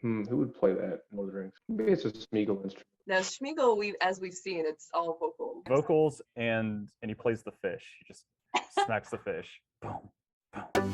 Who would play that in Lord of the Rings? Maybe it's a Smeagol instrument. Now Schmeagol, as we've seen, it's all vocal. Vocals, and he plays the fish. He just smacks the fish. Boom, boom.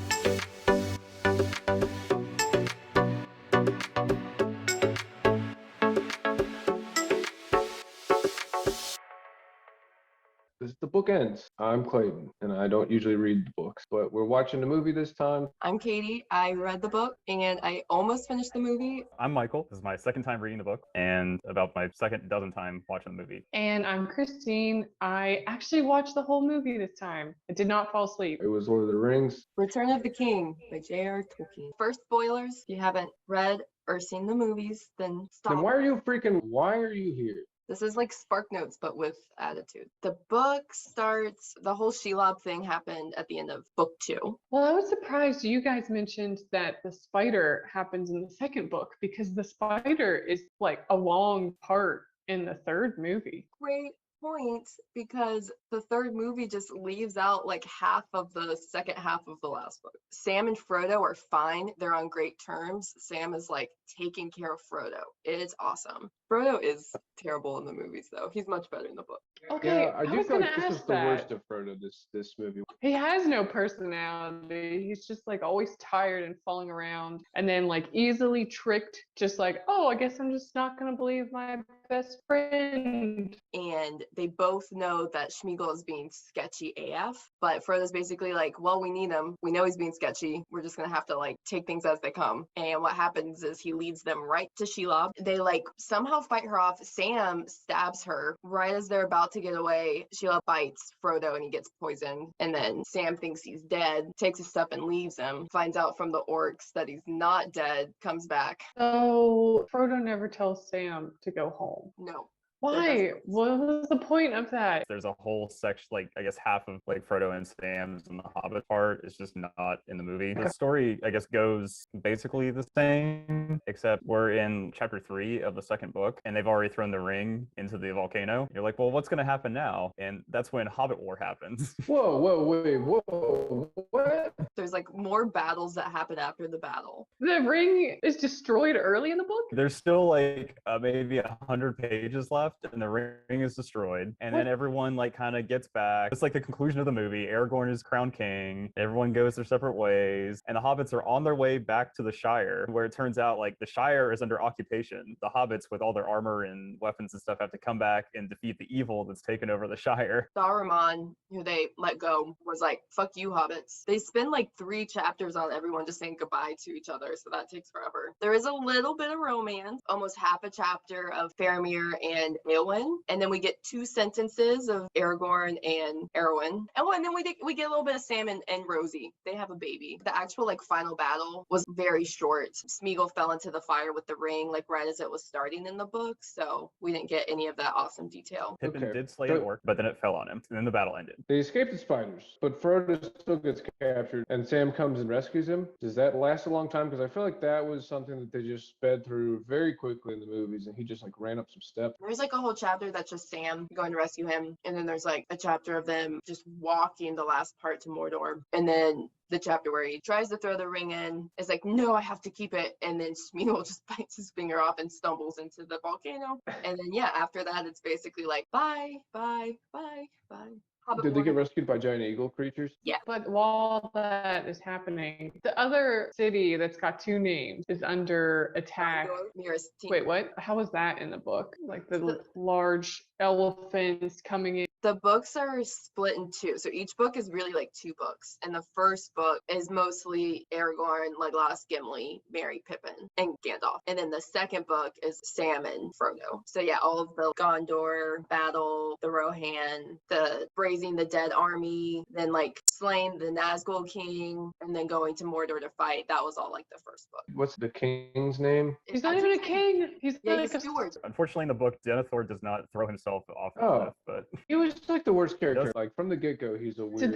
This is the Bookends. I'm Clayton, and I don't usually read the books, but we're watching the movie this time. I'm Katie. I read the book and I almost finished the movie. I'm Michael. This is my second time reading the book and about my second dozen time watching the movie. And I'm Christine. I actually watched the whole movie this time. I did not fall asleep. It was Lord of the Rings. Return of the King by J.R. Tolkien. First spoilers, if you haven't read or seen the movies, then stop. Then why are you here? This is like Spark Notes, but with attitude. The book starts, the whole Shelob thing happened at the end of book 2. Well, I was surprised you guys mentioned that the spider happens in the second book because the spider is like a long part in the third movie. Great point, because the third movie just leaves out like half of the second half of the last book. Sam and Frodo are fine. They're on great terms. Sam is like taking care of Frodo. It is awesome. Frodo is terrible in the movies though. He's much better in the book. Okay, Yeah, I do was feel gonna like this ask is the that. worst of Frodo, this movie. He has no personality. He's just like always tired and falling around and then like easily tricked, just like, oh, I guess I'm just not gonna believe my best friend. And they both know that Schmeagol is being sketchy AF, but Frodo's basically like, well, we need him. We know he's being sketchy. We're just gonna have to like take things as they come. And what happens is he leads them right to Shelob. They like somehow fight her off. Sam stabs her right as they're about to get away. Shelob bites Frodo and he gets poisoned. And then Sam thinks he's dead, takes his stuff and leaves him, finds out from the orcs that he's not dead, comes back. So Frodo never tells Sam to go home. No. Why? What was the point of that? There's a whole section, like I guess half of like Frodo and Sam's and the Hobbit part is just not in the movie. The story, I guess, goes basically the same, except we're in chapter 3 of the second book, and they've already thrown the ring into the volcano. You're like, well, what's going to happen now? And that's when Hobbit War happens. Whoa, what? There's like more battles that happen after the battle. The ring is destroyed early in the book? There's still like maybe 100 pages left, and the ring is destroyed, and then everyone like kind of gets back. It's like the conclusion of the movie. Aragorn is crowned king, everyone goes their separate ways, and the hobbits are on their way back to the Shire, where it turns out like the Shire is under occupation. The hobbits with all their armor and weapons and stuff have to come back and defeat the evil that's taken over the Shire. Saruman, who they let go, was like, fuck you, hobbits. They spend like 3 chapters on everyone just saying goodbye to each other, so that takes forever. There is a little bit of romance, almost half a chapter of Faramir and Eowyn, and then we get 2 sentences of Aragorn and Arwen, and then we get a little bit of Sam and Rosie. They have a baby. The actual like final battle was very short. Smeagol fell into the fire with the ring like right as it was starting in the book, so we didn't get any of that awesome detail. Pippin did slay an orc, but then it fell on him, and then the battle ended. They escape the spiders, but Frodo still gets captured, and Sam comes and rescues him. Does that last a long time? Because I feel like that was something that they just sped through very quickly in the movies, and he just like ran up some steps. There's like a whole chapter that's just Sam going to rescue him, and then there's like a chapter of them just walking the last part to Mordor, and then the chapter where he tries to throw the ring in is like, no, I have to keep it, and then Smeagol just bites his finger off and stumbles into the volcano, and then yeah, after that it's basically like bye. Did they get rescued by giant eagle creatures? Yeah. But while that is happening, the other city that's got 2 names is under attack. Wait, what? How was that in the book? Like the large elephants coming in. The books are split in 2. So each book is really like 2 books. And the first book is mostly Aragorn, Legolas, Gimli, Merry, Pippin, and Gandalf. And then the second book is Sam and Frodo. So yeah, all of the Gondor battle, the Rohan, the raising the dead army, then like slaying the Nazgul king, and then going to Mordor to fight. That was all like the first book. What's the king's name? He's not even a king. He's like a steward. Unfortunately, in the book, Denethor does not throw himself off the cliff, but he was like the worst character. Like from the get-go, he's a weird. Did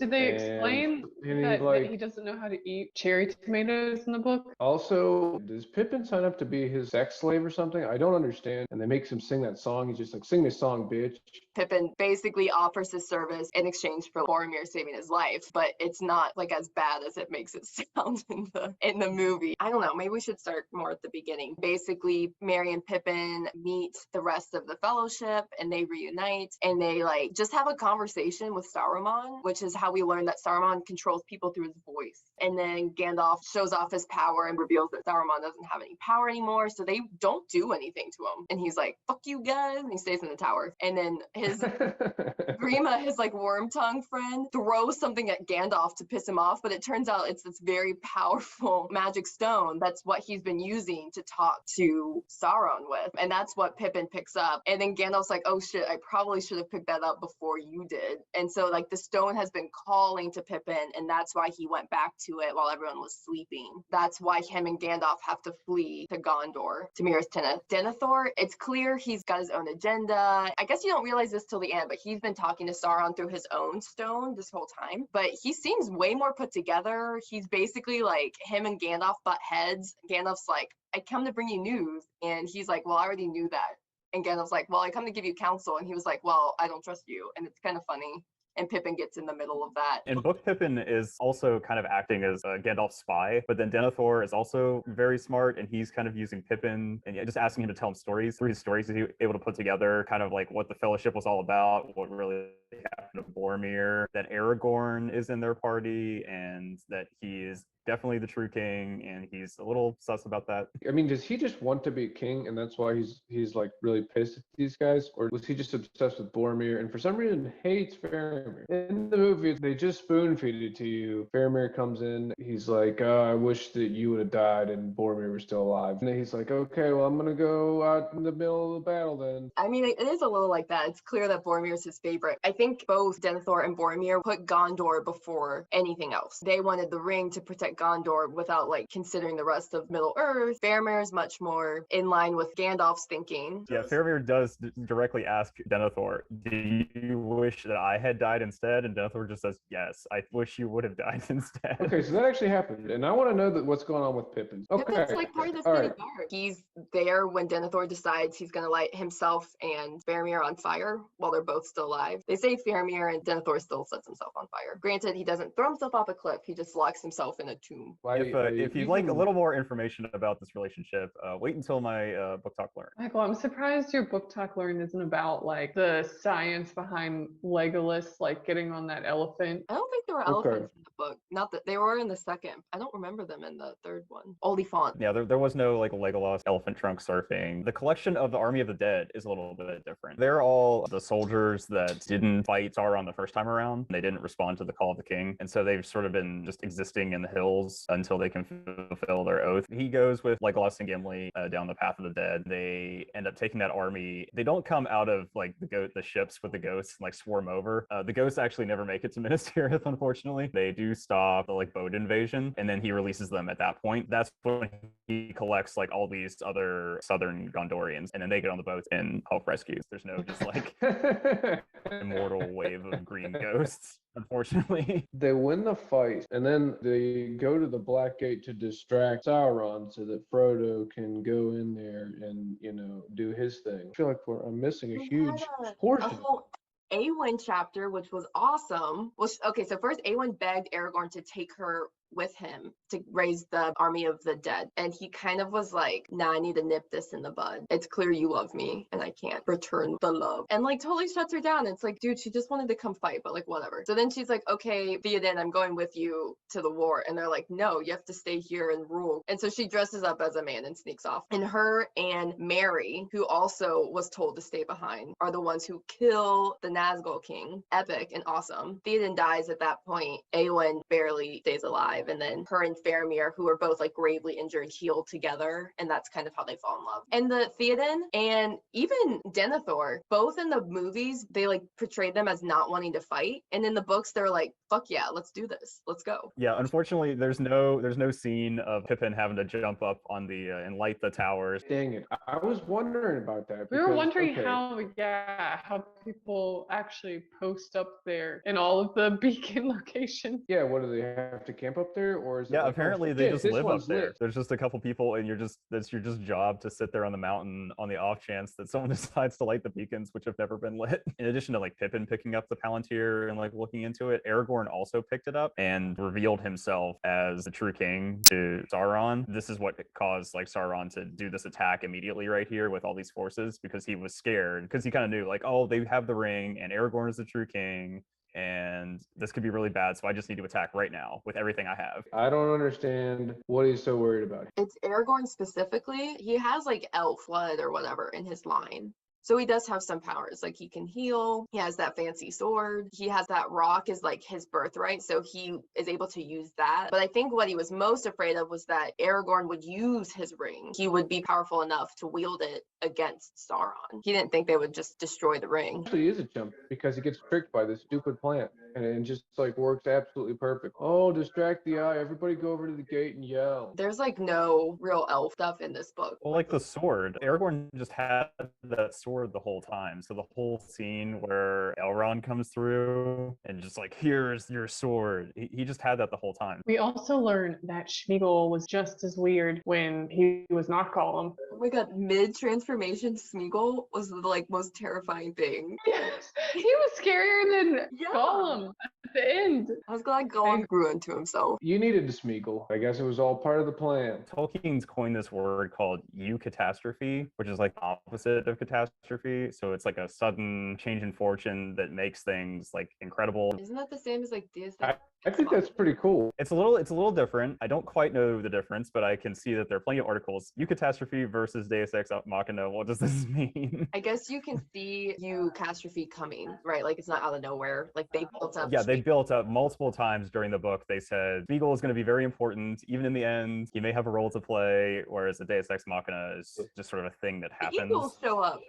they explain that he doesn't know how to eat cherry tomatoes in the book? Also, does Pippin Pippin sign up to be his sex slave or something? I don't understand. And they make him sing that song. He's just like, sing this song, bitch. Pippin basically offers his service in exchange for Boromir saving his life, but it's not like as bad as it makes it sound in the movie. I don't know, maybe we should start more at the beginning. Basically, Merry and Pippin meet the rest of the fellowship and they reunite and they like just have a conversation with Saruman, which is how we learn that Saruman controls people through his voice. And then Gandalf shows off his power and reveals that Saruman doesn't have any power anymore, so they don't do anything to him. And he's like, fuck you guys, and he stays in the tower. And then his Grima, his like worm tongue friend, throws something at Gandalf to piss him off, but it turns out it's this very powerful magic stone. That's what he's been using to talk to Sauron with. And that's what Pippin picks up. And then Gandalf's like, oh shit, I probably should have picked that up before you did. And so like the stone has been calling to Pippin, and that's why he went back to it while everyone was sleeping. That's why him and Gandalf have to flee to Gondor, to Minas Tirith. Denethor, it's clear he's got his own agenda. I guess you don't realize this till the end, but he's been talking to Sauron through his own stone this whole time. But he seems way more put together. He's basically like, him and Gandalf butt heads. Gandalf's like, I come to bring you news. And he's like, well, I already knew that. And Gandalf's like, well, I come to give you counsel. And he was like, well, I don't trust you. And it's kind of funny. And Pippin gets in the middle of that. In book, Pippin is also kind of acting as a Gandalf's spy, but then Denethor is also very smart, and he's kind of using Pippin and just asking him to tell him stories. Through his stories, he's able to put together kind of like what the Fellowship was all about, what really happened to Boromir, that Aragorn is in their party, and that he is definitely the true king, and he's a little sus about that. I mean, does he just want to be king, and that's why he's like really pissed at these guys, or was he just obsessed with Boromir and for some reason hates Faramir? In the movie, they just spoon feed it to you. Faramir comes in, he's like, I wish that you would have died and Boromir was still alive. And then he's like, okay, well, I'm gonna go out in the middle of the battle then. I mean, it is a little like that. It's clear that Boromir is his favorite. I think both Denethor and Boromir put Gondor before anything else. They wanted the ring to protect Gondor without like considering the rest of Middle Earth. Faramir is much more in line with Gandalf's thinking. Yeah, Faramir does directly ask Denethor, do you wish that I had died instead? And Denethor just says, yes, I wish you would have died instead. Okay, so that actually happened. And I want to know what's going on with Pippin. Okay. Pippin's like part of the city guard. He's there when Denethor decides he's going to light himself and Faramir on fire while they're both still alive. They say Faramir and Denethor still sets himself on fire. Granted, he doesn't throw himself off a cliff. He just locks himself in a tomb. If you'd like a little more information about this relationship, wait until my book talk learn. Michael, I'm surprised your book talk learn isn't about like the science behind Legolas, like getting on that elephant. I don't think there were elephants in the book. Not that they were in the second. I don't remember them in the third one. Oliphant. Yeah, there was no like Legolas elephant trunk surfing. The collection of the Army of the Dead is a little bit different. They're all the soldiers that didn't fight Sauron the first time around. They didn't respond to the call of the king. And so they've sort of been just existing in the hills until they can fulfill their oath. He goes with Legolas and Gimli down the path of the dead. They end up taking that army. They don't come out of like the ships with the ghosts and like swarm over. The ghosts actually never make it to Minas Tirith, unfortunately. They do stop the like boat invasion, and then he releases them at that point. That's when he collects like all these other southern Gondorians, and then they get on the boats and help rescues. There's no just like immortal wave of green ghosts, unfortunately. They win the fight, and then they go to the Black Gate to distract Sauron so that Frodo can go in there and, do his thing. I feel like I'm missing a huge portion. Awen chapter, which was awesome. Okay, so first Awen begged Aragorn to take her with him to raise the army of the dead. And he kind of was like, nah, I need to nip this in the bud. It's clear you love me and I can't return the love. And like totally shuts her down. It's like, dude, she just wanted to come fight, but like whatever. So then she's like, okay, Theoden, I'm going with you to the war. And they're like, no, you have to stay here and rule. And so she dresses up as a man and sneaks off. And her and Mary, who also was told to stay behind, are the ones who kill the Nazgul king. Epic and awesome. Theoden dies at that point. Awen barely stays alive. And then her and Faramir, who are both like gravely injured, heal together. And that's kind of how they fall in love. And the Theoden and even Denethor, both in the movies, they like portrayed them as not wanting to fight. And in the books, they're like, fuck yeah, let's do this. Let's go. Yeah, unfortunately, there's no scene of Pippin having to jump up on the and light the towers. Dang it. I was wondering about that. We were wondering how people actually post up there in all of the beacon locations. Yeah, what do they have to camp up up there, or is it Yeah, like, apparently oh, they shit, just this live up one's there. lit? There's just a couple people, and that's your just job to sit there on the mountain on the off chance that someone decides to light the beacons, which have never been lit. In addition to like Pippin picking up the Palantir and like looking into it, Aragorn also picked it up and revealed himself as the true king to Sauron. This is what caused like Sauron to do this attack immediately right here with all these forces, because he was scared, because he kind of knew like, oh, they have the ring and Aragorn is the true king, and this could be really bad, so I just need to attack right now with everything I have. I don't understand what he's so worried about. It's Aragorn specifically. He has like elf blood or whatever in his line. So he does have some powers, like he can heal, he has that fancy sword, he has that rock is like his birthright, so he is able to use that. But I think what he was most afraid of was that Aragorn would use his ring. He would be powerful enough to wield it against Sauron. He didn't think they would just destroy the ring. Actually, he is a chump because he gets tricked by this stupid plant, and it just like works absolutely perfect. Oh, distract the eye! Everybody go over to the gate and yell. There's like no real elf stuff in this book. Well, like the sword, Aragorn just had that sword the whole time. So the whole scene where Elrond comes through and just like, here's your sword, he just had that the whole time. We also learned that Smeagol was just as weird when he was not Gollum. Oh my god, mid-transformation Smeagol was the like most terrifying thing. Yes, he was scarier than Gollum at the end. I was glad Gollum grew into himself. You needed to Smeagol. I guess it was all part of the plan. Tolkien's coined this word called eucatastrophe, which is like the opposite of catastrophe. So it's like a sudden change in fortune that makes things like incredible. Isn't that the same as like Deus I think that's pretty cool. It's a little different. I don't quite know the difference, but I can see that there are plenty of articles. Eucatastrophe versus Deus Ex Machina. What does this mean? I guess you can see eucatastrophe coming, right? Like it's not out of nowhere. Like they built up. Yeah, they built up multiple times during the book. They said Smeagol is going to be very important. Even in the end, he may have a role to play, whereas the Deus Ex Machina is just sort of a thing that happens. The Eagles show up.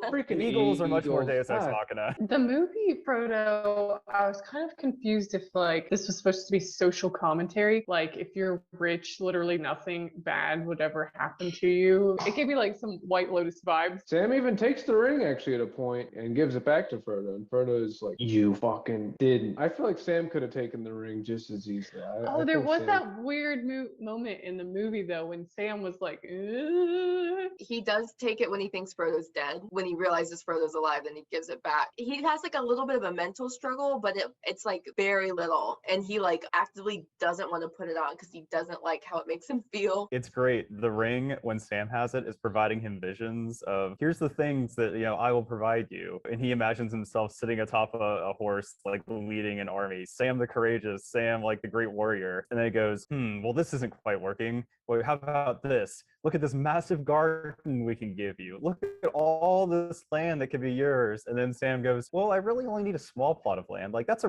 Freaking Eagles are much more Deus Ex God. Machina. The movie Frodo, I was kind of confused if like this was supposed to be social commentary. Like if you're rich, literally nothing bad would ever happen to you. It gave me like some White Lotus vibes. Sam even takes the ring actually at a point and gives it back to Frodo. And Frodo is like, you fucking didn't. I feel like Sam could have taken the ring just as easily. There was that weird moment in the movie though when Sam was like, ugh. He does take it when he thinks Frodo's dead. When he realizes Frodo's alive, then he gives it back. He has like a little bit of a mental struggle, but it's like very little. And he like actively doesn't want to put it on because he doesn't like how it makes him feel. It's great. The ring, when Sam has it, is providing him visions of, here's the things that, I will provide you. And he imagines himself sitting atop a horse, like leading an army. Sam the courageous, Sam like the great warrior. And then he goes, well, this isn't quite working. Well, how about this? Look at this massive garden we can give you. Look at all this land that could be yours. And then Sam goes, well, I really only need a small plot of land. Like that's a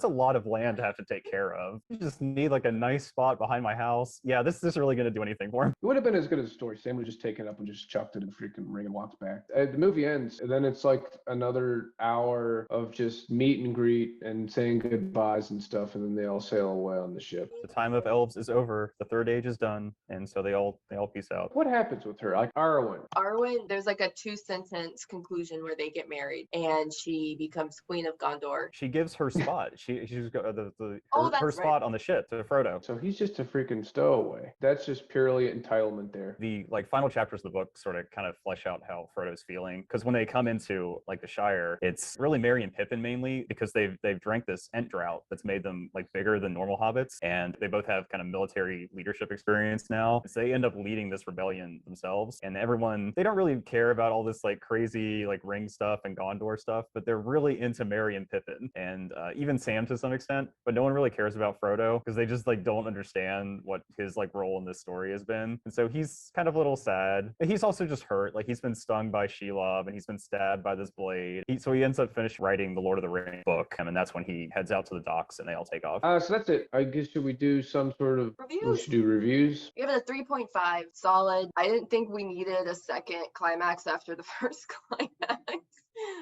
lot of land to have to take care of. You just need like a nice spot behind my house. Yeah, this isn't really going to do anything for him. It would have been as good as a story. Sam would just take it up and just chucked it in the freaking ring and walked back. The movie ends, and then it's like another hour of just meet and greet and saying goodbyes and stuff, and then they all sail away on the ship. The time of elves is over. The third age is done, and so they all peace out. What happens with her? Like Arwen. There's like a 2-sentence conclusion where they get married, and she becomes Queen of Gondor. She gives her spot. She's got her spot right. on the ship to Frodo. So he's just a freaking stowaway. That's just purely entitlement there. The like final chapters of the book sort of kind of flesh out how Frodo's feeling, because when they come into like the Shire, it's really Merry and Pippin mainly, because they've drank this Ent drought that's made them like bigger than normal hobbits, and they both have kind of military leadership experience now. So they end up leading this rebellion themselves, and everyone, they don't really care about all this like crazy like ring stuff and Gondor stuff, but they're really into Merry and Pippin, and even Sam to some extent, but no one really cares about Frodo because they just like don't understand what his like role in this story has been. And so he's kind of a little sad. He's also just hurt. Like he's been stung by Shelob and he's been stabbed by this blade. So he ends up finished writing the Lord of the Rings book, and that's when he heads out to the docks and they all take off. So that's it. I guess should we do some sort of Reviews? We should do reviews. Give it a 3.5. Solid. I didn't think we needed a second climax after the first climax.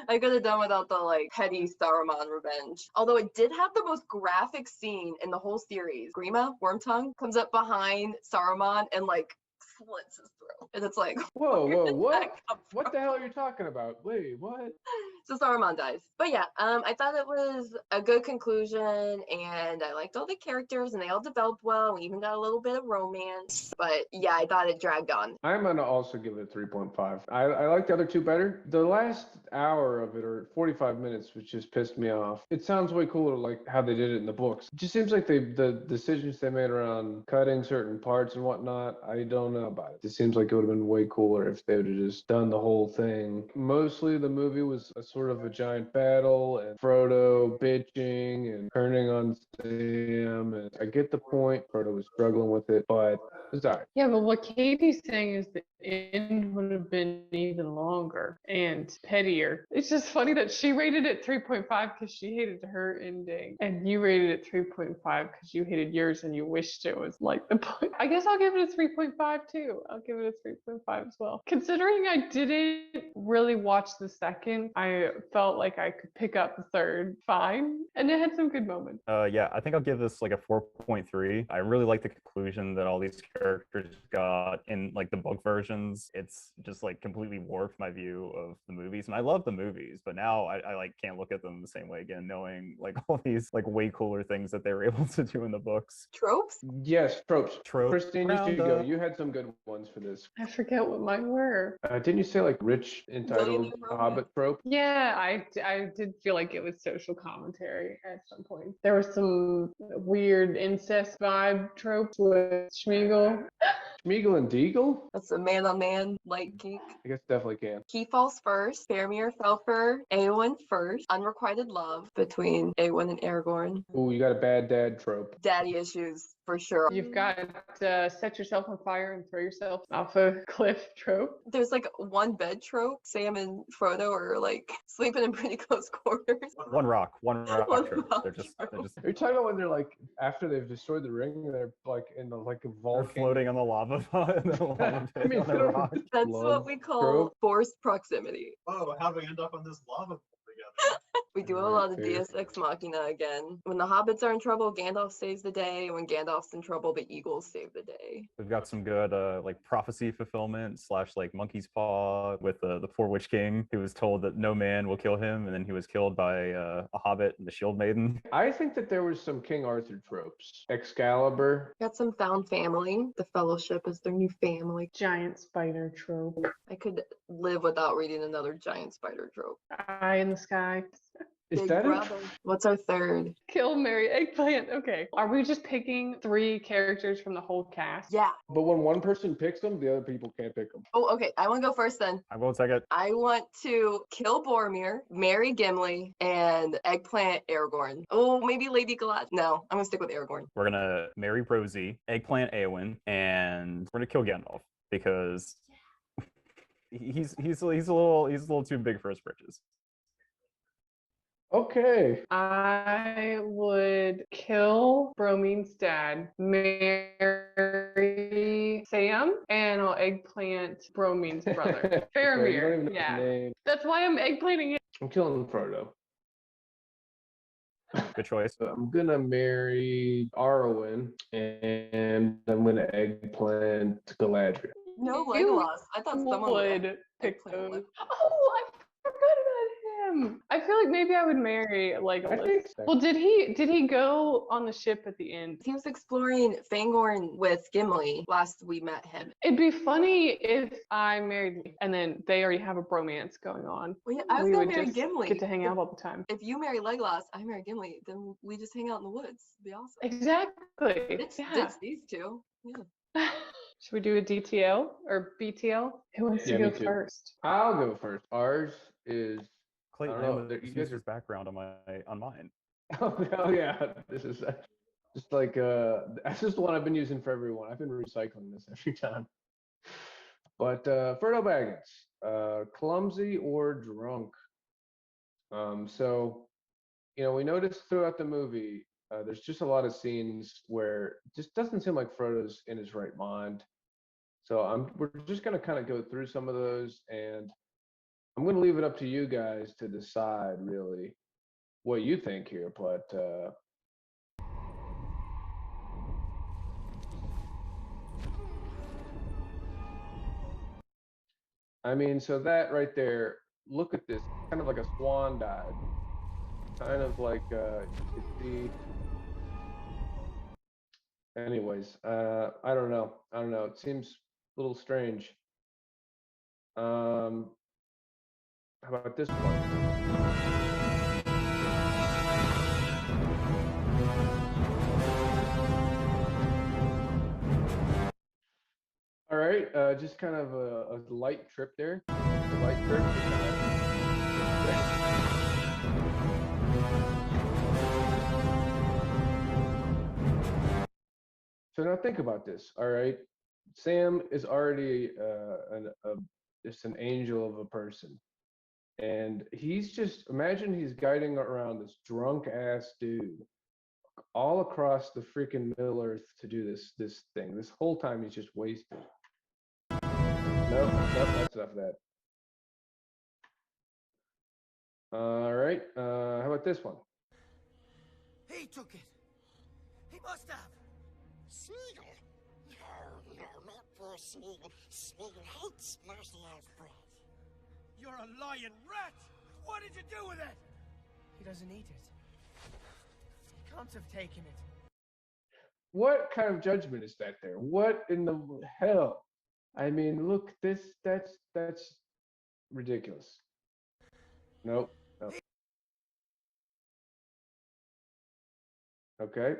I could have done without the like petty Saruman revenge. Although it did have the most graphic scene in the whole series. Grima, Wormtongue, comes up behind Saruman and like slits his throat. Mithril. And it's like, Whoa, where whoa, did what? that come What from? the hell are you talking about? Wait, what? So Saruman dies. But yeah, I thought it was a good conclusion, and I liked all the characters, and they all developed well. We even got a little bit of romance. But yeah, I thought it dragged on. I'm gonna also give it a 3.5. I like the other two better. The last hour of it, or 45 minutes, which just pissed me off. It sounds way cooler, like how they did it in the books. It just seems like the decisions they made around cutting certain parts and whatnot, I don't know about it. It seems like it would have been way cooler if they would have just done the whole thing. Mostly the movie was a sort of a giant battle and Frodo bitching and turning on Sam. And I get the point. Frodo was struggling with it, but it's all right. Yeah, but what Katie's saying is the end would have been even longer and pettier. It's just funny that she rated it 3.5 because she hated her ending, and you rated it 3.5 because you hated yours and you wished it was like the point. I guess I'll give it a 3.5 too. I'll give it a 3.5 as well. Considering I didn't really watch the second, I felt like I could pick up the third fine, and it had some good moments. Yeah, I think I'll give this like a 4.3. I really like the conclusion that all these characters got in like the book versions. It's just like completely warped my view of the movies, and I love the movies, but now I like can't look at them the same way again, knowing like all these like way cooler things that they were able to do in the books. Tropes? Yes, tropes. Trope Christine, you should go. Roundup. You had some good ones for this. I forget what mine were. Didn't you say like rich entitled Billionaire romance. Hobbit trope? Yeah, I did feel like it was social commentary at some point. There was some weird incest vibe tropes with Schmeagol. Schmeagol and Deagle? That's a man-on-man light geek. I guess definitely can. He falls first. Faramir fell for Eowyn first. Unrequited love between Eowyn and Aragorn. Ooh, you got a bad dad trope. Daddy issues for sure. You've got set yourself on fire and throw yourself off a cliff trope. There's like one bed trope. Sam and Frodo are like sleeping in pretty close quarters. One rock One trope. rock They're just Are you talking about when they're like after they've destroyed the ring and they're like in the like a they're volcano? floating on the lava in the lava I pit mean, on they the don't- rock. That's Love what we call trope. forced proximity. Oh, how do we end up on this lava pool together? We do a Right lot of there. Deus Ex Machina again. When the hobbits are in trouble, Gandalf saves the day. When Gandalf's in trouble, the eagles save the day. We've got some good like prophecy fulfillment / like monkey's paw with the poor witch king who was told that no man will kill him, and then he was killed by a hobbit and the shield maiden. I think that there was some King Arthur tropes. Excalibur. Got some found family. The Fellowship is their new family. Giant spider trope. I could live without reading another giant spider trope. Eye in the sky. Is Big that brother. What's our third? Kill, marry, eggplant. Okay. Are we just picking 3 characters from the whole cast? Yeah. But when one person picks them, the other people can't pick them. Oh, okay. I want to go first then. I will take it. I want to kill Boromir, marry Gimli, and eggplant Aragorn. Oh, maybe Lady Galadriel. No, I'm gonna stick with Aragorn. We're gonna marry Rosie, eggplant Eowyn, and we're gonna kill Gandalf because he's a little too big for his britches. Okay. I would kill Bromine's dad, marry Sam, and I'll eggplant Bromine's brother. Okay, you don't Faramir. even know his Yeah. name. That's why I'm eggplanting it. I'm killing Frodo. Good choice. So I'm gonna marry Arwen, and I'm gonna eggplant Galadriel. No You Legolas. I thought someone would. would pick eggplant those. Oh, I forgot about him. I feel like maybe I would marry I Legolas. think so. Well, did he go on the ship at the end? He was exploring Fangorn with Gimli last we met him. It'd be funny if I married and then they already have a bromance going on. Well, yeah, I was We gonna would marry just Gimli. get to hang out all the time. If you marry Legolas, I marry Gimli, then we just hang out in the woods. It'd be awesome. Exactly. Ditch Yeah. these two. Yeah. Should we do a DTL or BTL? Who wants Yeah, to me go too. first? I'll go first. Ours is Clayton, I don't know, I there- you use guys his background on mine. oh yeah. This is just like that's just the one I've been using for everyone. I've been recycling this every time. But Frodo Baggins, clumsy or drunk. So we noticed throughout the movie, there's just a lot of scenes where it just doesn't seem like Frodo's in his right mind. So we're just gonna kind of go through some of those, and I'm gonna leave it up to you guys to decide really what you think here. But I mean, so that right there, look at this, kind of like a swan dive. Kind of like, you could see. Anyways, I don't know. It seems a little strange. How about this one? All right, just kind of a light trip there. A light trip. So now think about this. All right, Sam is already just an angel of a person, and he's just imagine he's guiding around this drunk ass dude all across the freaking Middle Earth to do this thing. This whole time he's just wasted. Nope, that's enough of that. All right, how about this one? He took it. He must have. Smeagol? No, not poor Smeagol. Smeagol hates mousy elf bread. You're a lying rat. What did you do with it? He doesn't eat it. He can't have taken it. What kind of judgment is that there? What in the hell? I mean, look, that's ridiculous. Nope. Okay.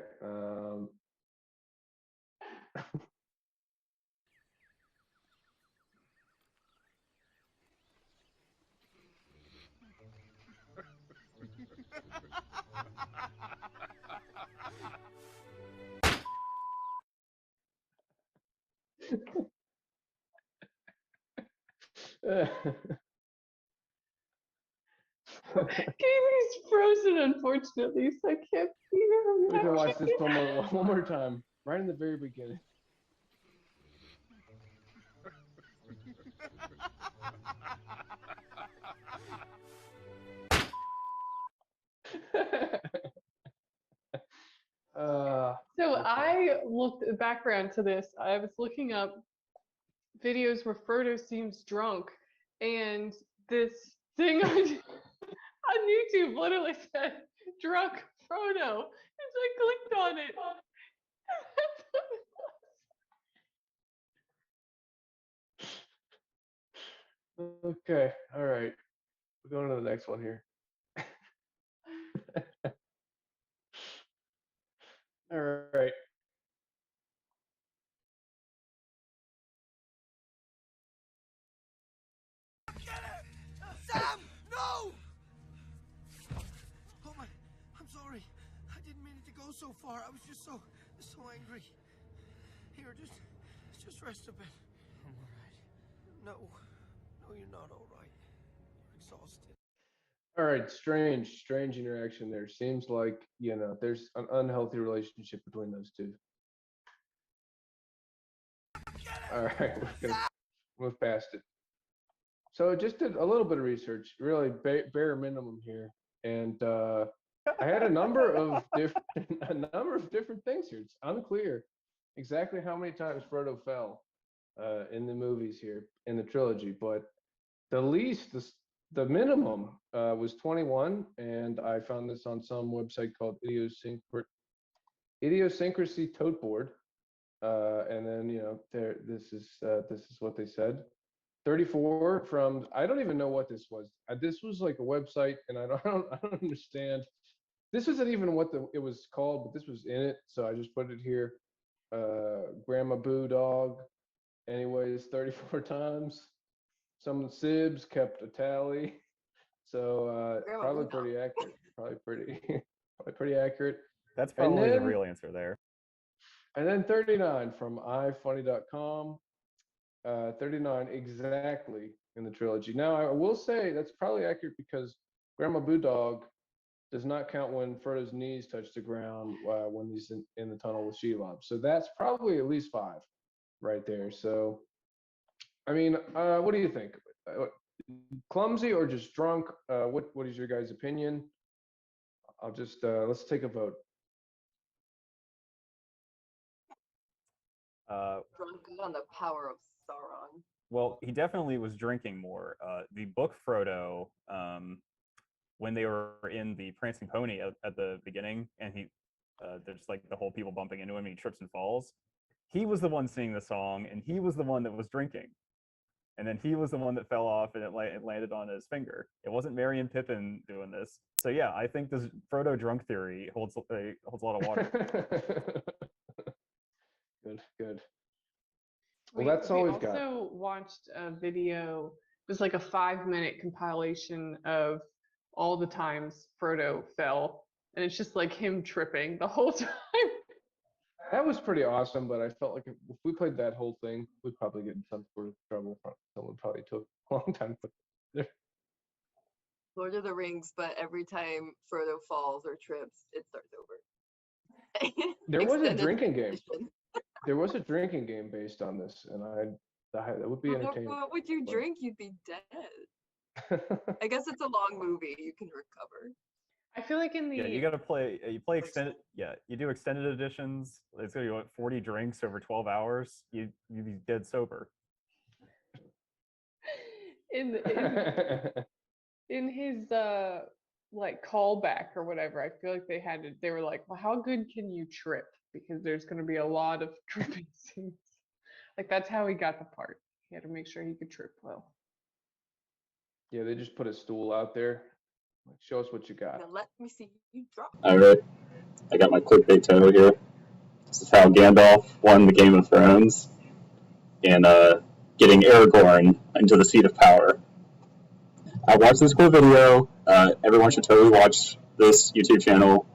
Katie's frozen, unfortunately, so I can't see her. We can watch this one more time, right in the very beginning. So I looked at the background to this. I was looking up videos where Frodo seems drunk, and this thing on YouTube literally said "drunk Frodo," and so I clicked on it. Okay, all right. We're going to the next one here. All right. Sam, no! Oh my, I'm sorry. I didn't mean it to go so far. I was just so angry. Here, just rest a bit. I'm all right. No, you're not all right. You're exhausted. All right, strange interaction there. Seems like, there's an unhealthy relationship between those two. All right, we're gonna move past it. So just did a little bit of research, really bare minimum here, and I had a number of different things here. It's unclear exactly how many times Frodo fell in the movies here in the trilogy, but the minimum was 21, and I found this on some website called Idiosyncrasy Tote Board, and then this is what they said. 34 from I don't even know what this was. This was like a website, and I don't understand. This isn't even what it was called, but this was in it, so I just put it here. Grandma Boo Dog. Anyways, 34 times. Some Sibs kept a tally, so probably pretty accurate. Probably pretty accurate. That's probably the real answer there. And then 39 from ifunny.com. 39 exactly in the trilogy. Now, I will say that's probably accurate because Grandma Boo Dog does not count when Frodo's knees touch the ground when he's in the tunnel with Shelob. So that's probably at least 5 right there. So, I mean, what do you think? Clumsy or just drunk? What is your guys' opinion? I'll just let's take a vote. Drunk on the power of Sauron. Well, he definitely was drinking more. The book Frodo, when they were in the Prancing Pony at the beginning, and there's like the whole people bumping into him, and he trips and falls. He was the one singing the song, and he was the one that was drinking. And then he was the one that fell off, and it landed on his finger. It wasn't Merry and Pippin doing this. So yeah, I think this Frodo drunk theory holds a lot of water. Good. Well, that's all we've got. We also watched a video. It was like a 5-minute compilation of all the times Frodo fell, and it's just like him tripping the whole time. That was pretty awesome, but I felt like if we played that whole thing, we'd probably get in some sort of trouble. Someone probably took a long time to put there. Lord of the Rings, but every time Frodo falls or trips, it starts over. There was a drinking game. There was a drinking game based on this, and that would be entertaining. What would you drink? You'd be dead. I guess it's a long movie. You can recover. I feel like in the you gotta play. You play extended. Yeah, you do extended editions. It's gonna be what, 40 drinks over 12 hours. You'd be dead sober. in his like callback or whatever, I feel like they were like, well, how good can you trip? Because there's going to be a lot of tripping scenes. Like that's how he got the part. He had to make sure he could trip well. Yeah, they just put a stool out there. Like, show us what you got. Now let me see you drop. All right, I got my clickbait title here. This is how Gandalf won the Game of Thrones and getting Aragorn into the seat of power. I watched this cool video. Everyone should totally watch this YouTube channel.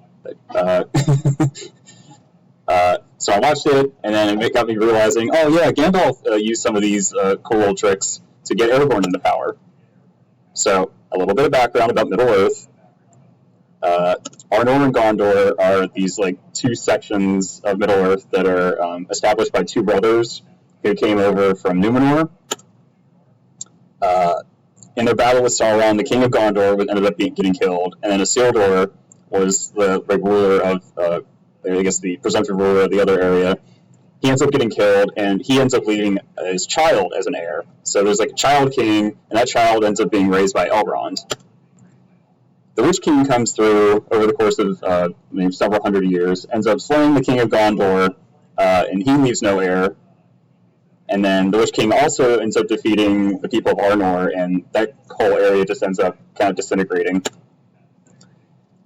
So I watched it, and then it got me realizing, oh yeah, Gandalf used some of these cool little tricks to get Aragorn into power. So a little bit of background about Middle-earth. Arnor and Gondor are these like two sections of Middle-earth that are established by two brothers who came over from Numenor. In their battle with Sauron, the king of Gondor ended up getting killed, and then Isildur was the ruler of, I guess, the presumptive ruler of the other area. He ends up getting killed, and he ends up leaving his child as an heir. So there's like a child king, and that child ends up being raised by Elrond. The Witch King comes through over the course of several hundred years, ends up slaying the king of Gondor, and he leaves no heir. And then the Witch King also ends up defeating the people of Arnor, and that whole area just ends up kind of disintegrating.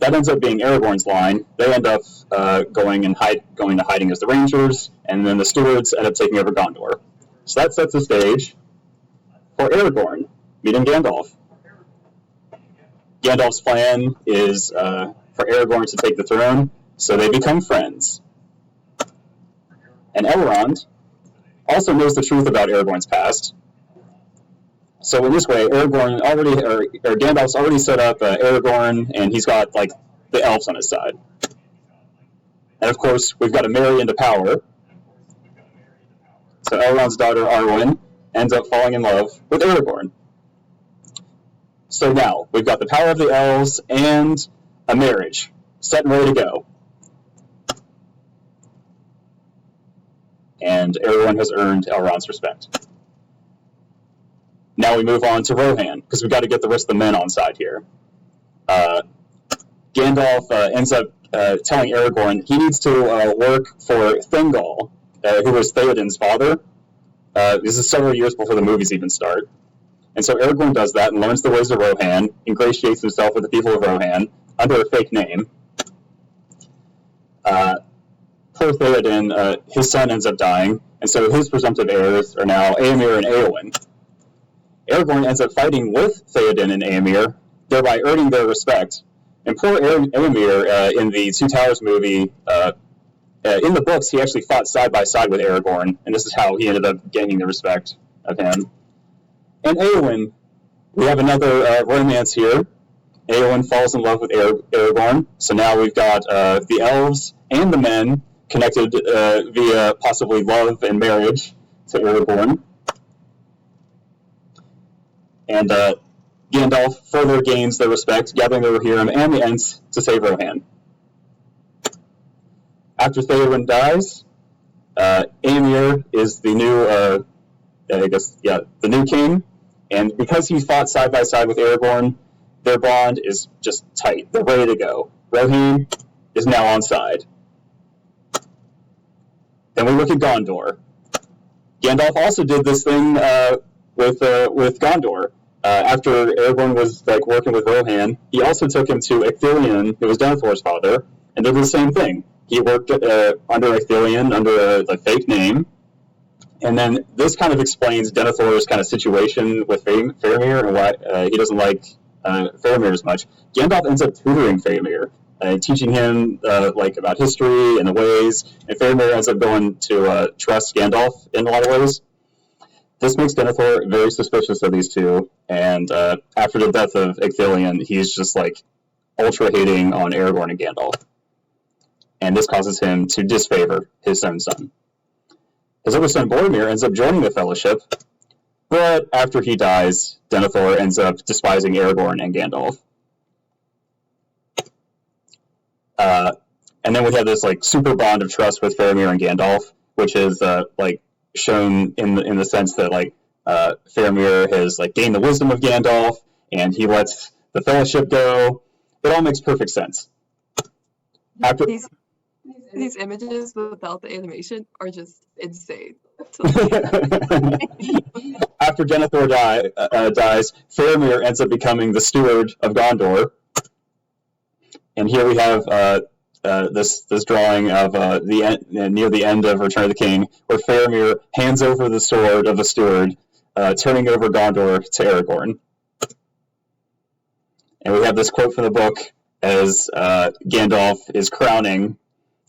That ends up being Aragorn's line. They end up going to hiding as the Rangers, and then the stewards end up taking over Gondor. So that sets the stage for Aragorn meeting Gandalf. Gandalf's plan is for Aragorn to take the throne, so they become friends. And Elrond also knows the truth about Aragorn's past. So in this way, Gandalf's already set up Aragorn, and he's got like the elves on his side. And of course, we've got to marry into power. So Elrond's daughter Arwen ends up falling in love with Aragorn. So now we've got the power of the elves and a marriage set and ready to go. And Aragorn has earned Elrond's respect. Now we move on to Rohan, because we've got to get the rest of the men on side here. Gandalf ends up telling Aragorn he needs to work for Thingol, who was Theoden's father. This is several years before the movies even start. And so Aragorn does that and learns the ways of Rohan, ingratiates himself with the people of Rohan under a fake name. Poor Theoden, his son ends up dying, and so his presumptive heirs are now Éomer and Éowyn. Aragorn ends up fighting with Theoden and Éomer, thereby earning their respect. And poor Éomer, in the Two Towers movie, in the books, he actually fought side by side with Aragorn, and this is how he ended up gaining the respect of him. And Éowyn, we have another romance here. Éowyn falls in love with Aragorn, so now we've got the elves and the men connected via possibly love and marriage to Aragorn. And Gandalf further gains their respect, gathering the Rohirrim and the Ents to save Rohan. After Theoden dies, Éomer is the new I guess, yeah, the new king. And because he fought side by side with Aragorn, their bond is just tight. They're ready to go. Rohan is now on side. Then we look at Gondor. Gandalf also did this thing with Gondor. After Aragorn was like working with Rohan, he also took him to Ithilien, who was Denethor's father, and did the same thing. He worked under Ithilien under a fake name, and then this kind of explains Denethor's kind of situation with Faramir and why he doesn't like Faramir as much. Gandalf ends up tutoring Faramir, teaching him like about history and the ways, and Faramir ends up going to trust Gandalf in a lot of ways. This makes Denethor very suspicious of these two, and after the death of Ithilien, he's just like ultra hating on Aragorn and Gandalf, and this causes him to disfavor his own son. His other son Boromir ends up joining the Fellowship, but after he dies, Denethor ends up despising Aragorn and Gandalf. And then we have this like super bond of trust with Faramir and Gandalf, which is like shown in the sense that like Faramir has like gained the wisdom of Gandalf, and he lets the Fellowship go. It all makes perfect sense. After these images without the animation are just insane. After Denethor dies, Faramir ends up becoming the steward of Gondor. And here we have this drawing of near the end of Return of the King, where Faramir hands over the sword of the steward, turning over Gondor to Aragorn. And we have this quote from the book as Gandalf is crowning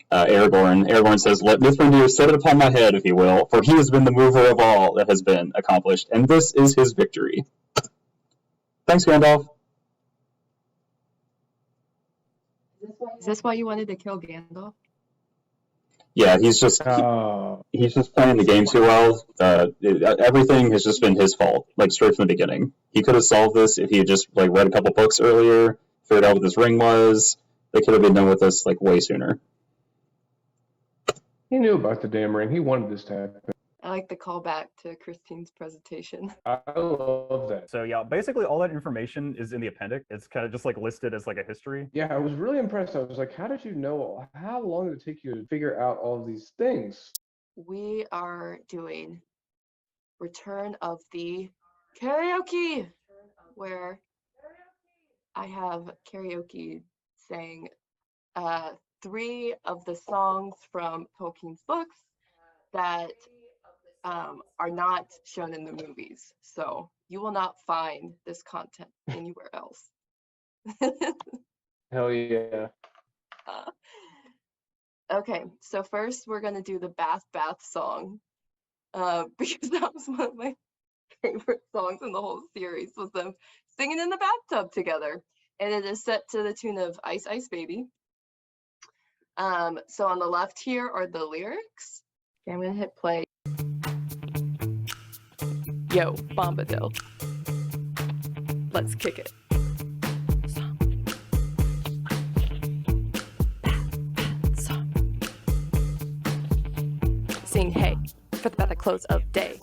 Aragorn. Aragorn says, "Let Mithrandir set it upon my head, if he will, for he has been the mover of all that has been accomplished, and this is his victory." Thanks, Gandalf. Is this why you wanted to kill Gandalf? Yeah, he's just playing the game too well. Everything has just been his fault, like straight from the beginning. He could have solved this if he had just like read a couple books earlier, figured out what this ring was. They could have been done with this like way sooner. He knew about the damn ring. He wanted this to happen. I like the callback to Christine's presentation. I love that. So yeah, basically all that information is in the appendix. It's kind of just like listed as like a history. Yeah, I was really impressed. I was like, how did you know? How long did it take you to figure out all of these things? We are doing Return of the Karaoke, where I have karaoke sang 3 of the songs from Tolkien's books that are not shown in the movies. So you will not find this content anywhere else. Hell yeah. Okay, so first we're gonna do the Bath song, because that was one of my favorite songs in the whole series, was them singing in the bathtub together. And it is set to the tune of Ice Ice Baby. So on the left here are the lyrics. Okay, I'm gonna hit play. Yo, Bombadil. Let's kick it. Sing hey, for the bath at close of day,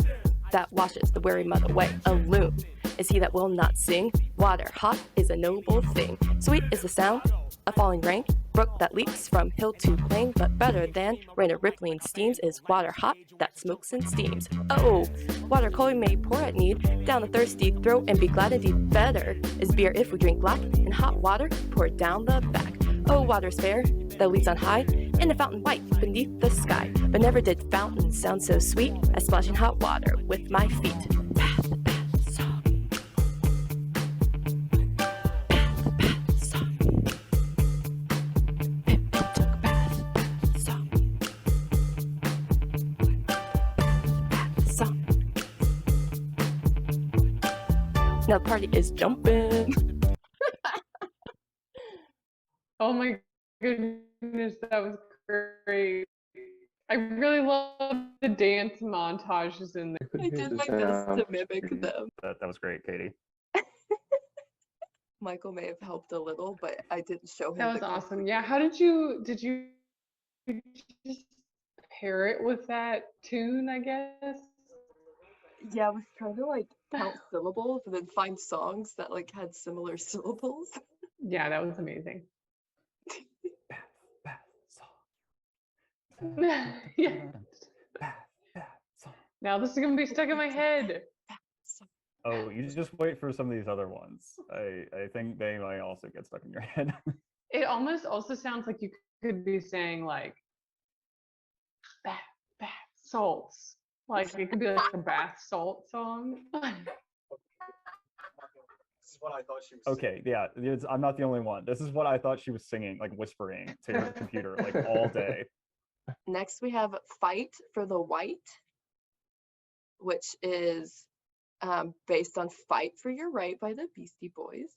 that washes the weary mud away. A loon is he that will not sing. Water hot is a noble thing. Sweet is the sound of falling rain. Brook that leaps from hill to plain. But better than rain of rippling steams is water hot that smokes and steams. Oh, water cold may pour at need down the thirsty throat and be glad indeed. Better is beer if we drink black and hot water poured down the back. Oh, water's fair that leaps on high in a fountain white beneath the sky. But never did fountain sound so sweet as splashing hot water with my feet. Bath song. Bath song. Pippin took a bath song. Bath song. Now the party is jumping. Oh my goodness, that was great. I really love the dance montages in there. I did my best to mimic them. That was great, Katie. Michael may have helped a little, but I didn't show him. That was awesome. Yeah, how did you just pair it with that tune, I guess? Yeah, I was trying to like count syllables and then find songs that like had similar syllables. Yeah, that was amazing. Bath song. Yeah. Bath song. Now this is gonna be stuck in my head. Oh, you just wait for some of these other ones. I think they might also get stuck in your head. It almost also sounds like you could be saying like bath salts. Like it could be like a bath salt song. This is what I thought she was. Okay, yeah, I'm not the only one. This is what I thought she was singing, like whispering to her computer, like all day. Next, we have Fight for the White, which is based on Fight for Your Right by the Beastie Boys.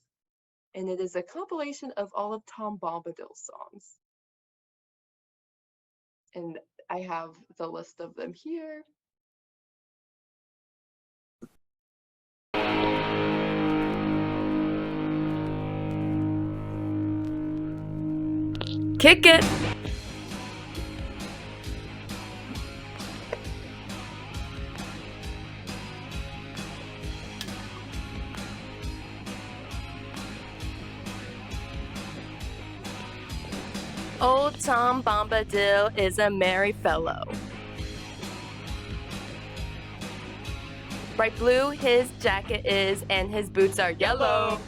And it is a compilation of all of Tom Bombadil's songs. And I have the list of them here. Kick it! Old Tom Bombadil is a merry fellow. Bright blue his jacket is, and his boots are yellow.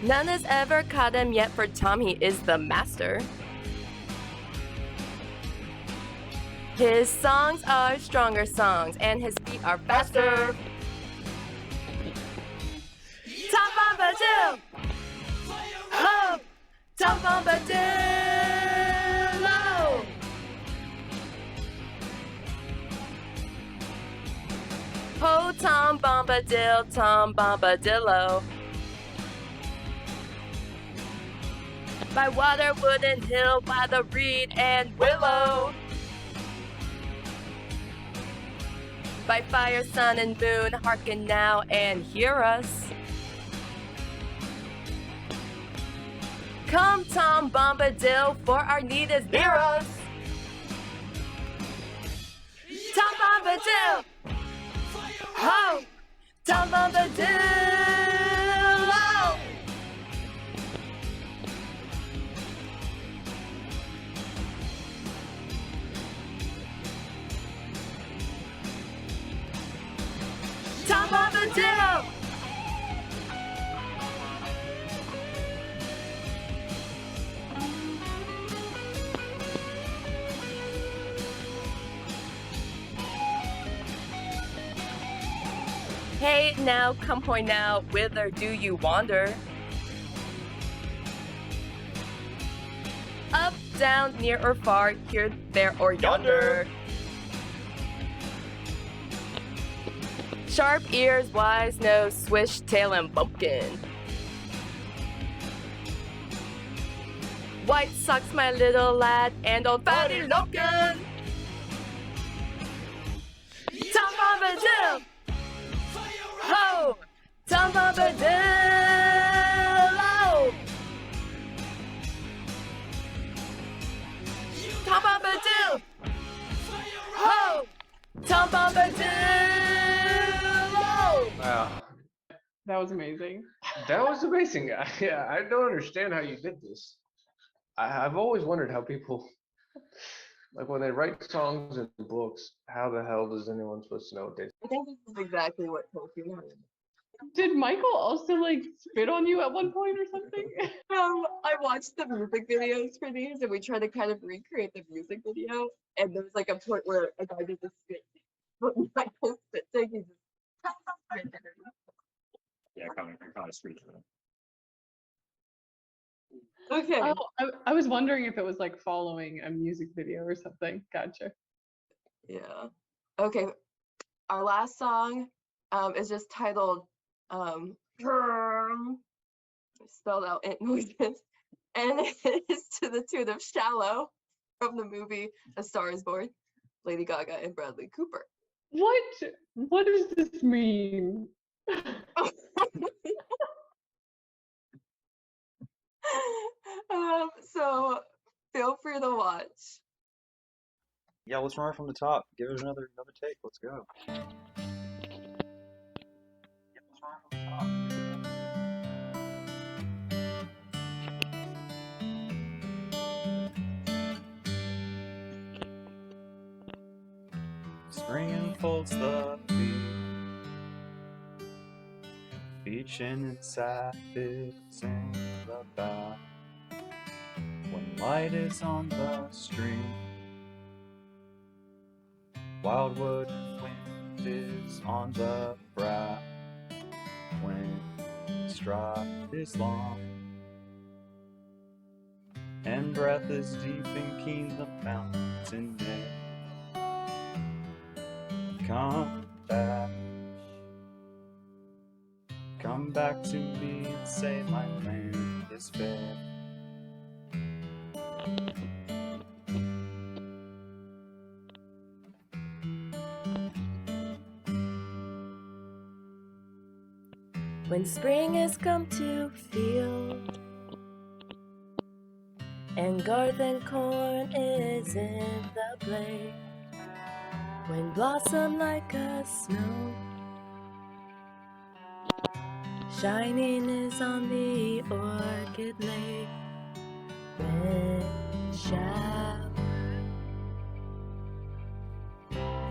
None has ever caught him yet, for Tom he is the master. His songs are stronger songs, and his feet are faster. Tom Bombadil! Oh! Tom Bombadil! Oh! Oh, Tom Bombadil, Tom Bombadillo. By water, wood, and hill, by the reed and willow. By fire, sun, and moon, hearken now and hear us. Come, Tom Bombadil, for our need is near us. Tom Bombadil! Ho! Tom Bombadil! Oh! Tom Bombadil! Hey now, come point now, whither do you wander? Up, down, near or far, here, there or yonder. Sharp ears, wise nose, swish, tail, and bumpkin. White socks, my little lad, and old fatty Loken. Tom Bombadil! Ho! Tom Bombadil! Oh! Tom Bombadil! Ho! Tom Bombadil! Oh! Wow, That was amazing. that was amazing. Yeah, I don't understand how you did this. I've always wondered how people, like when they write songs and books, how the hell does anyone supposed to know what they? I think this is exactly what Tolkien had. Did Michael also like spit on you at one point or something? I watched the music videos for these, and we tried to kind of recreate the music video. And there was like a point where a guy did the spit, but Michael spit thing, he just Yeah, kind of screeching. okay. Oh, I was wondering if it was like following a music video or something. Gotcha. Yeah. Okay. Our last song is just titled spelled out ant noises, and it is to the tune of Shallow from the movie A Star Is Born, Lady Gaga and Bradley Cooper. What does this mean? So feel free to watch. Yeah, let's run it from the top. Give it another take. Let's go. Spring unfolds the beaching inside it's in the bow. When light is on the stream, wildwood wind is on the brow. When stride is long, and breath is deep and keen, the mountain air. Come back to me and say my land is fair. When spring has come to field, and garth and corn is in the blade, when blossom like a snow shining is on the orchid lake, when shower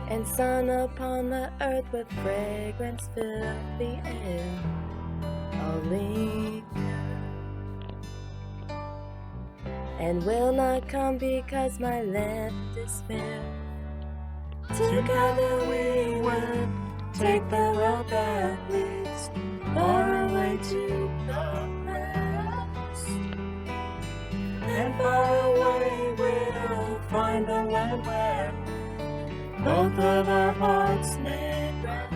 and sun upon the earth with fragrance fill the air, I'll linger and will not come because my land is fair. Together we will take the road that leads far away to the west, and far away we'll find a land where both of our hearts may rest.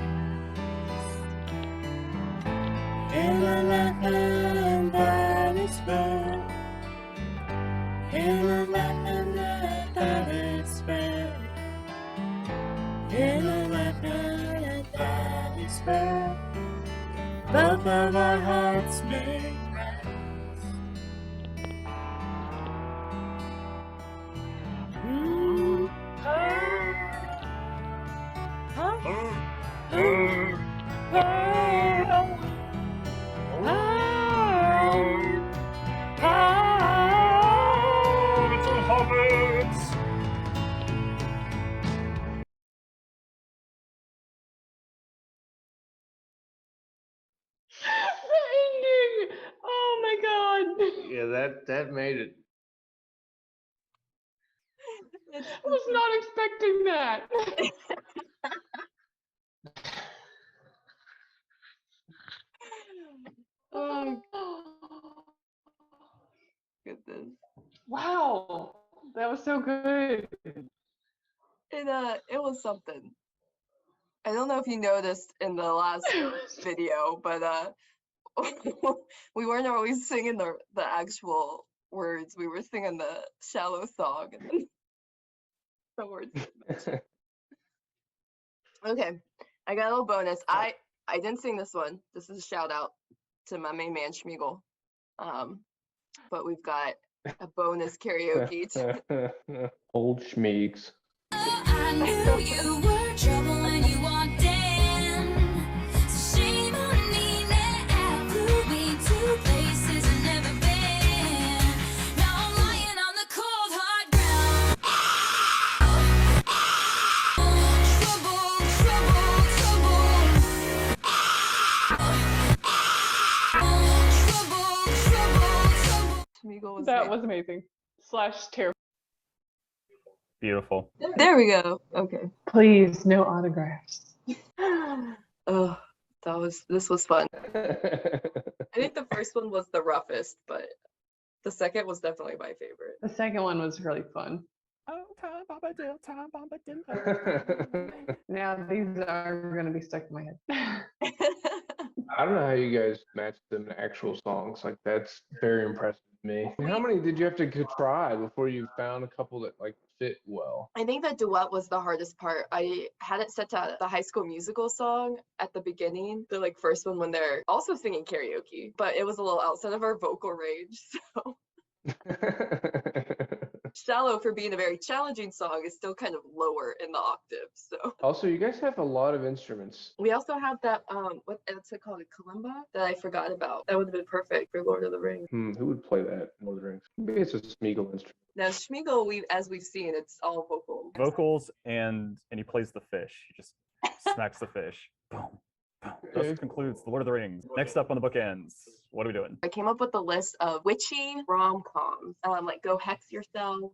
In a land that is fair, in a land that is fair, in a land that is fair, both of our hearts may rest. The ending! Oh my god! Yeah, that made it. I was not expecting that. Oh goodness. Wow, that was so good. It was something. I don't know if you noticed in the last video, but we weren't always singing the actual words. We were singing the shallow song and then the words. Okay, I got a little bonus. I didn't sing this one. This is a shout out to my main man Schmiegel. But we've got a bonus karaoke. Old Schmeeks. I knew you were trouble when you walked in. So shame on me now. Flew me to places I've never been. Now I'm lying on the cold hard ground. Trouble, trouble, trouble. Schmiegel was That there. was amazing. / terrible. Beautiful. There we go. Okay. Please, no autographs. Oh, this was fun. I think the first one was the roughest, but the second was definitely my favorite. The second one was really fun. Oh, time, Bombadil, time, Bombadil. Now these are going to be stuck in my head. I don't know how you guys match them to actual songs. Like, that's very impressive to me. How many did you have to try before you found a couple that like fit well? I think the duet was the hardest part. I had it set to the High School Musical song at the beginning, the like first one when they're also singing karaoke, but it was a little outside of our vocal range. So Shallow, for being a very challenging song, is still kind of lower in the octave. So Also, you guys have a lot of instruments. we also have that what's it called, a kalimba, that I forgot about. That would have been perfect for Lord of the Rings. Who would play that in Lord of the Rings? Maybe it's a Smeagol instrument. Now Schmeagol, as we've seen, it's all Vocals, and he plays the fish. He just smacks the fish. Boom. Boom. Thus concludes the Lord of the Rings. Next up on the bookends, what are we doing? I came up with a list of witchy rom-coms, like Go Hex Yourself.